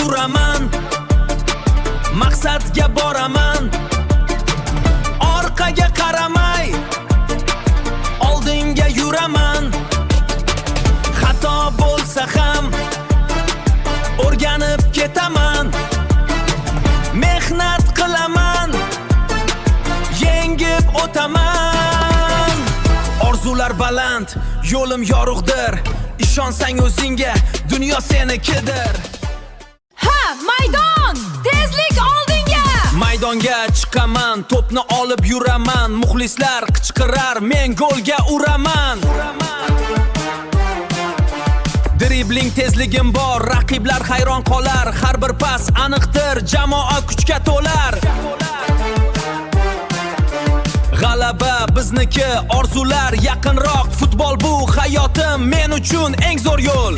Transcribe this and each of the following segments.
yuraman, maqsadga boraman, orqaga qaramay oldinga yuraman. Xato bo'lsa ham o'rganib ketaman, mehnat qilaman, yengib o'taman. Orzular baland, yo'lim yorug'dir, ishonsang o'zingga, dunyo senikidir. Ha, maydon, tezlik oldinga. Maydonga chiqaman, to'pni olib yuraman, muxlislar qichqirar, men golga uraman. Dribling tezligim bor, raqiblar hayron qolar, har bir pas aniqdir, jamoa kuchga to'lar. G'alaba bizniki, orzular yaqinroq, futbol bu hayotim, men uchun eng zo'r yo'l.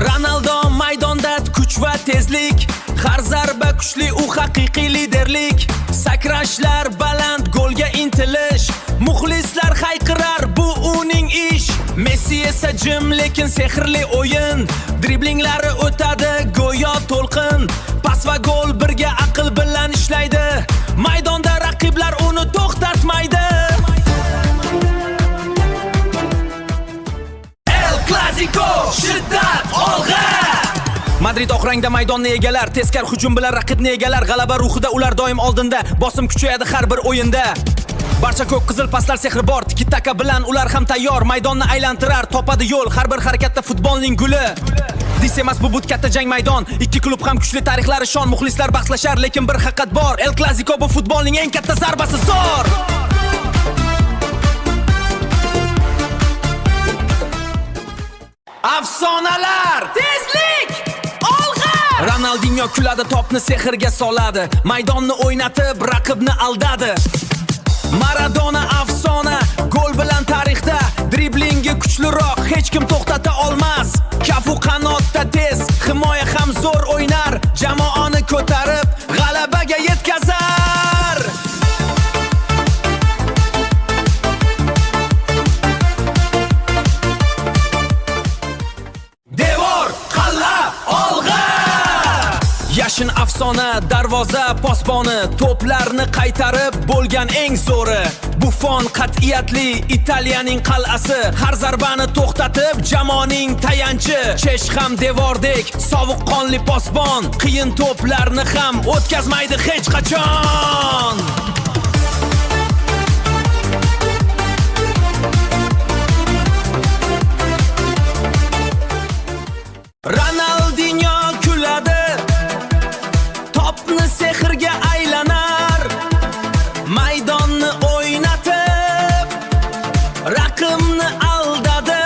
Ronaldo maydonda kuch va tezlik, har zarba kuchli, u haqiqiy liderlik. Sakrashlar baland, golga intilish, muxlislar hayqirar, bu uning ish. Messi esa jim lekin sehrli o'yin, driblinglari o'tadi go'yo to'lqin. Pas va gol birga aql bilan ishlaydi, maydonda raqiblar uni to'xtatmaydi. El Clasico, shiddat olg'a. Madrid oq rangda maydonni egalar, tezkor hujum bilan raqibni egalar, g'alaba ruhida ular doim oldinda, bosim kuchayadi har bir o'yinda. Barcha ko'k qizil paslar sehri bor, tiki-taka bilan ular ham tayyor, maydonni aylantirar, topadi yo'l, har bir harakatda futbolning guli. Dis emas bu katta jang maydon, ikki klub ham kuchli, tarixlari shon, muxlislar bahslashar, lekin bir haqiqat bor, El Clasico bu futbolning eng katta zarbasi zo'r. Afsonalar, tezlik olg'a. Ronaldinho kuladi, topni sehrga soladi, maydonni o'ynatib raqibni aldadi. Maradona afsona, gol bilan tarixda, driblingi kuchliroq, hech kim to'xtata olmas. Kafu qanotda tez, himoya ham zo'r o'ynar, jamoani ko'tarib g'alabaga yetkazar. Devor, qalla, olg'a. Yashin afsona, darvoza posboni, to'plarni qaytarib bo'lgan eng zo'ri. Buffon qat'iyatli, Italiyaning qal'asi, har zarbani to'xtatib jamoaning tayanchi. Chesh ham devordek, sovuqqonli posbon, qiyin to'plarni ham o'tkazmaydi hech qachon. Ronaldinho kuladi, topni sehrga aylanar, maydonni o'ynatib raqibni aldadi.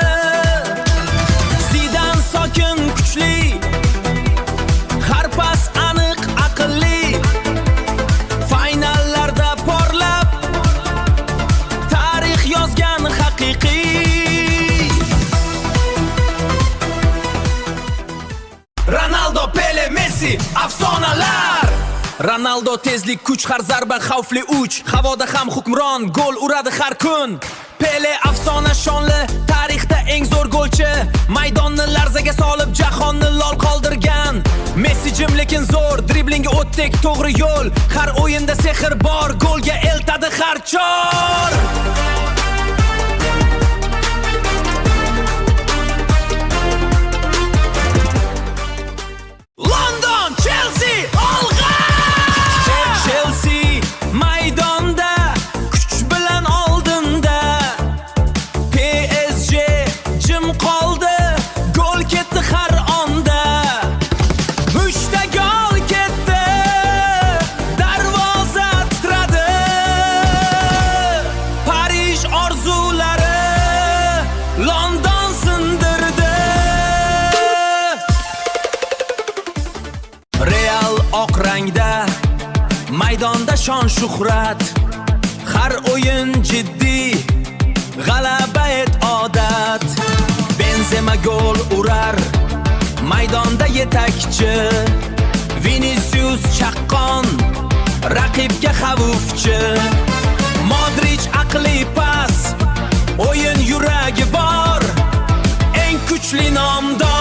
Zidan sokin kuchli, har pas aniq aqlli, finallarda porlab tarix yozgan haqiqiy. Ronaldo, Pele, Messi, afsonalar. Ronaldo tezlik, kuch, har zarba xavfli uch, havoda ham hukmron, gol uradi har kun. Pele afsona shonli, tarixda eng zo'r golchi, maydonni larzaga solib jahonni lol qoldirgan. Messi jim lekin zo'r, driblingi o'tdek to'g'ri yo'l, har o'yinda sehr bor, golga eltadi har chor. London, Chelsea, olg'a! Chelsea maydonda, kuch bilan oldinda. PSG jim qoldi, gol ketdi har onda. Uchta gol ketdi, darvoza titradi. Parij orzulari London sindirdi. Real oq rangda, maydonda shon shuhrat, har o'yin jiddiy, g'alaba et odat. Benzema gol urar, maydonda yetakchi, Vinicius chaqqon, raqibga xavfchi. Modric aqli pas, o'yin yurak nomdor